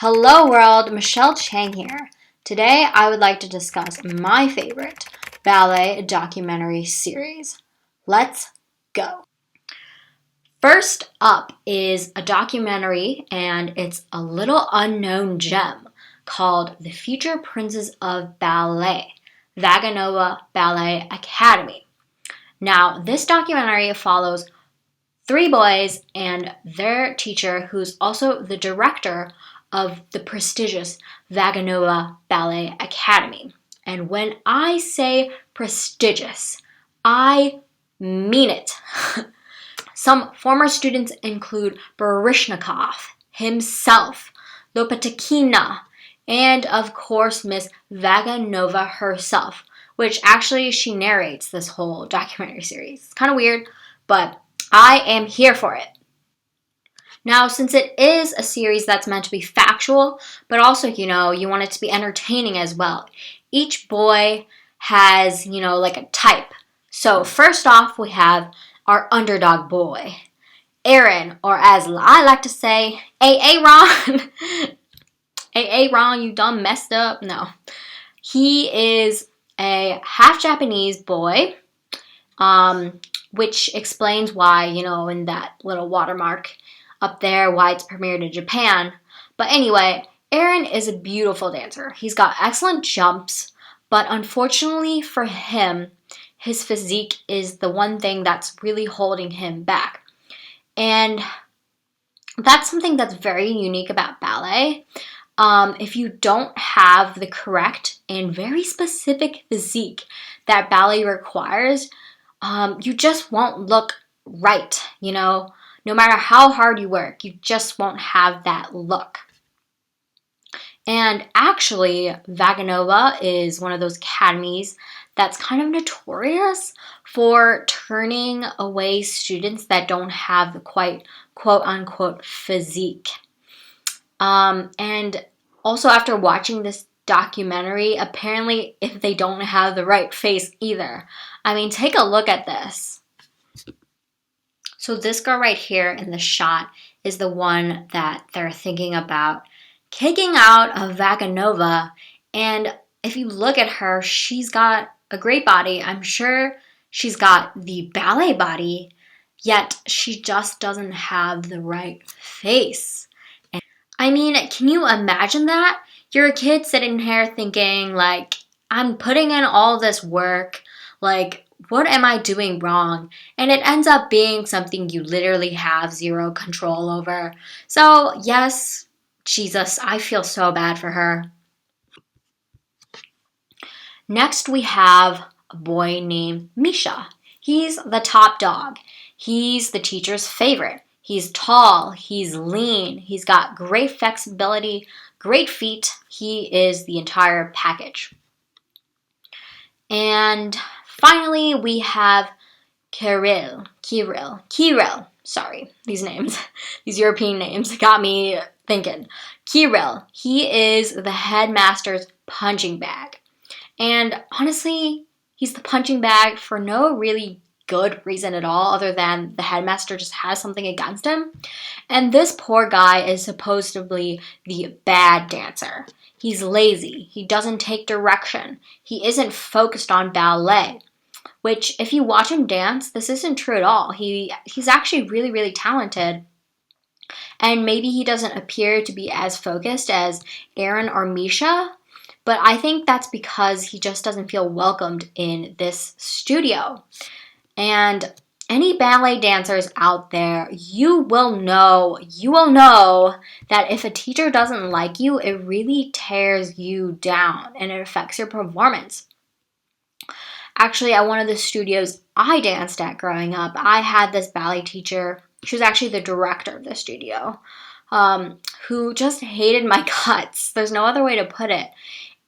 Hello world, Michelle Chang here. Today I would like to discuss my favorite ballet documentary series. Let's go. First up is a documentary, and it's a little unknown gem called The Future Princes of Ballet, Vaganova Ballet Academy. Now, this documentary follows three boys and their teacher, who's also the director of the prestigious Vaganova Ballet Academy. And when I say prestigious, I mean it. Some former students include Baryshnikov himself, Lopatakina, and of course Miss Vaganova herself, which actually she narrates this whole documentary series. It's kind of weird, but I am here for it. Now, since it is a series that's meant to be factual, but also, you want it to be entertaining as well, each boy has, like a type. So first off, we have our underdog boy, Aaron, or as I like to say, AA Ron. AA Ron, you done messed up. No. He is a half Japanese boy, which explains why, in that little watermark up there, why it's premiered in Japan. But anyway, Aaron is a beautiful dancer. He's got excellent jumps, but unfortunately for him, his physique is the one thing that's really holding him back. And that's something that's very unique about ballet. If you don't have the correct and very specific physique that ballet requires, you just won't look right, No matter how hard you work, you just won't have that look. And actually, Vaganova is one of those academies that's kind of notorious for turning away students that don't have the quite quote-unquote physique. And also after watching this documentary, apparently if they don't have the right face either. I mean, take a look at this. So this girl right here in the shot is the one that they're thinking about kicking out of Vaganova. And if you look at her, she's got a great body. I'm sure she's got the ballet body, yet she just doesn't have the right face. And I mean, can you imagine that? You're a kid sitting here thinking, like, I'm putting in all this work, like, what am I doing wrong? And it ends up being something you literally have zero control over. So yes, Jesus, I feel so bad for her. Next we have a boy named Misha. He's the top dog. He's the teacher's favorite. He's tall, he's lean, he's got great flexibility, great feet. He is the entire package. And finally, we have Kirill. Sorry, these names, these European names got me thinking. Kirill, he is the headmaster's punching bag. And honestly, he's the punching bag for no really good reason at all, other than the headmaster just has something against him. And this poor guy is supposedly the bad dancer. He's lazy, he doesn't take direction, he isn't focused on ballet, which if you watch him dance, this isn't true at all. He's actually really, really talented, and maybe he doesn't appear to be as focused as Aaron or Misha, but I think that's because he just doesn't feel welcomed in this studio. And any ballet dancers out there, you will know that if a teacher doesn't like you, it really tears you down and it affects your performance. Actually, at one of the studios I danced at growing up, I had this ballet teacher. She was actually the director of the studio, who just hated my guts. There's no other way to put it.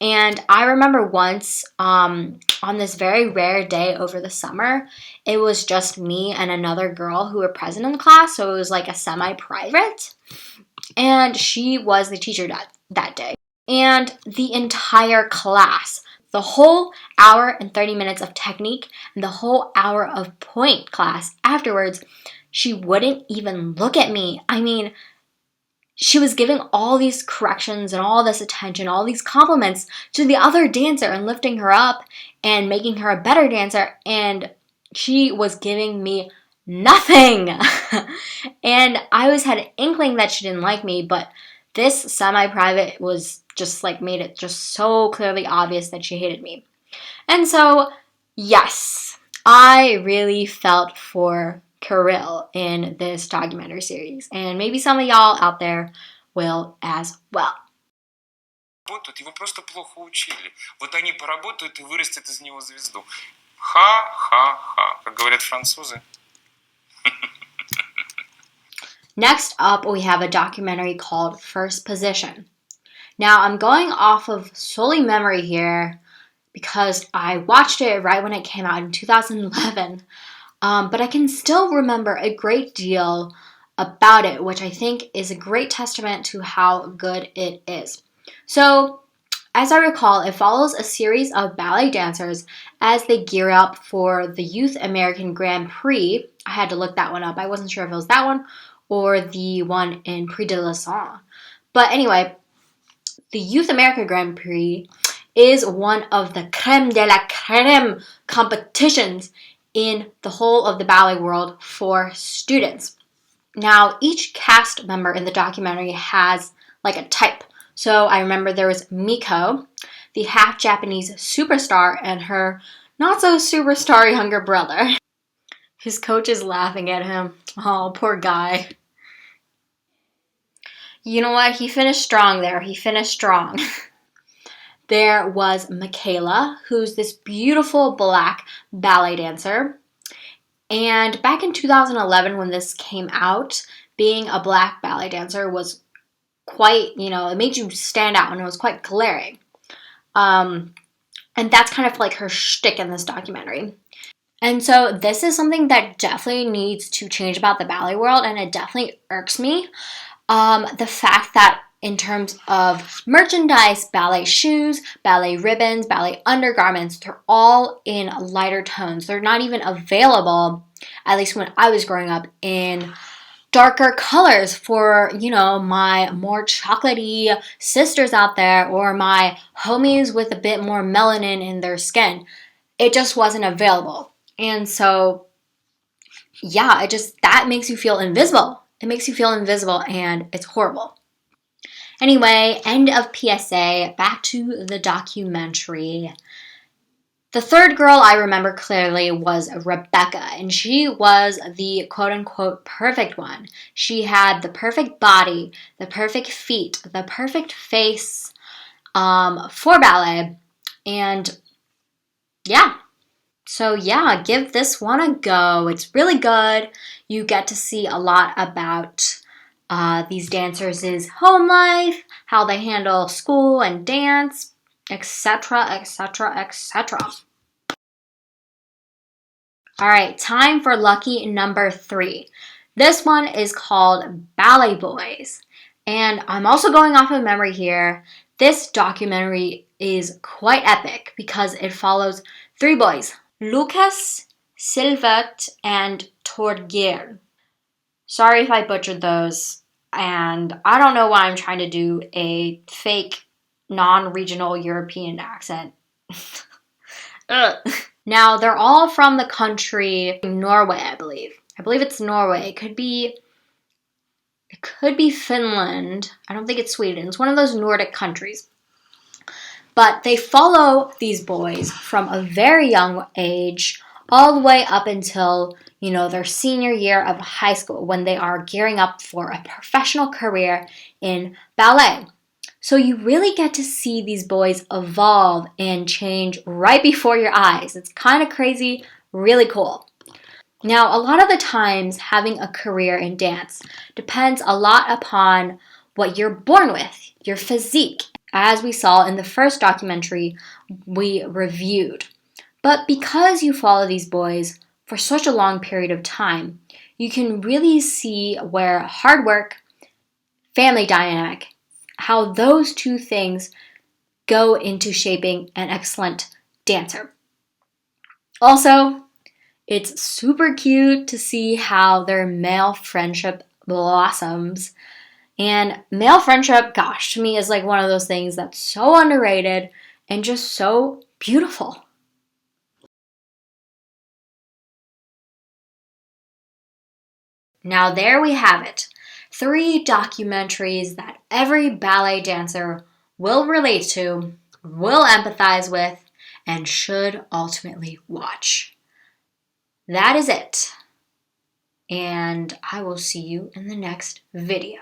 And I remember once, on this very rare day over the summer, it was just me and another girl who were present in the class, so it was like a semi-private. And she was the teacher that day. And the entire class, the whole hour and 30 minutes of technique and the whole hour of point class afterwards, she wouldn't even look at me. I mean, she was giving all these corrections and all this attention, all these compliments to the other dancer and lifting her up and making her a better dancer. And she was giving me nothing. And I always had an inkling that she didn't like me, but this semi-private was just like made it just so clearly obvious that she hated me. And so, yes, I really felt for Kirill in this documentary series. And maybe some of y'all out there will as well. Его просто плохо учили. Вот они поработают и вырастет из него звезду. Ха-ха-ха, как говорят французы. Next up, we have a documentary called First Position. Now, I'm going off of solely memory here because I watched it right when it came out in 2011. But I can still remember a great deal about it, which I think is a great testament to how good it is. So, as I recall, it follows a series of ballet dancers as they gear up for the Youth American Grand Prix. I had to look that one up. I wasn't sure if it was that one or the one in Prix de l'Aisne. But anyway, the Youth America Grand Prix is one of the creme de la creme competitions in the whole of the ballet world for students. Now, each cast member in the documentary has like a type. So I remember there was Miko, the half Japanese superstar, and her not so superstar younger brother. His coach is laughing at him. Oh, poor guy. You know what? He finished strong there. He finished strong. There was Michaela, who's this beautiful black ballet dancer. And back in 2011, when this came out, being a black ballet dancer was quite, it made you stand out and it was quite glaring. And that's kind of like her shtick in this documentary. And so this is something that definitely needs to change about the ballet world, and it definitely irks me. The fact that in terms of merchandise, ballet shoes, ballet ribbons, ballet undergarments, they're all in lighter tones. They're not even available, at least when I was growing up, in darker colors for, my more chocolatey sisters out there or my homies with a bit more melanin in their skin. It just wasn't available. And so, yeah, that makes you feel invisible. It makes you feel invisible, and it's horrible. Anyway, end of PSA, back to the documentary. The third girl I remember clearly was Rebecca, and she was the quote-unquote perfect one. She had the perfect body, the perfect feet, the perfect face for ballet, and yeah. So yeah, give this one a go. It's really good. You get to see a lot about these dancers' home life, how they handle school and dance, etc., etc., etc. All right, time for lucky number 3. This one is called Ballet Boys. And I'm also going off of memory here. This documentary is quite epic because it follows 3 boys, Lucas, Sylvette, and Torgeir. Sorry if I butchered those. And I don't know why I'm trying to do a fake non-regional European accent. Now, they're all from the country Norway, I believe. I believe it's Norway. It could be Finland. I don't think it's Sweden. It's one of those Nordic countries. But they follow these boys from a very young age all the way up until, their senior year of high school when they are gearing up for a professional career in ballet. So you really get to see these boys evolve and change right before your eyes. It's kind of crazy, really cool. Now, a lot of the times, having a career in dance depends a lot upon what you're born with, your physique, as we saw in the first documentary we reviewed. But because you follow these boys for such a long period of time, you can really see where hard work, family dynamic, how those 2 things go into shaping an excellent dancer. Also, it's super cute to see how their male friendship blossoms. And male friendship, gosh, to me is like one of those things that's so underrated and just so beautiful. Now, there we have it. 3 documentaries that every ballet dancer will relate to, will empathize with, and should ultimately watch. That is it. And I will see you in the next video.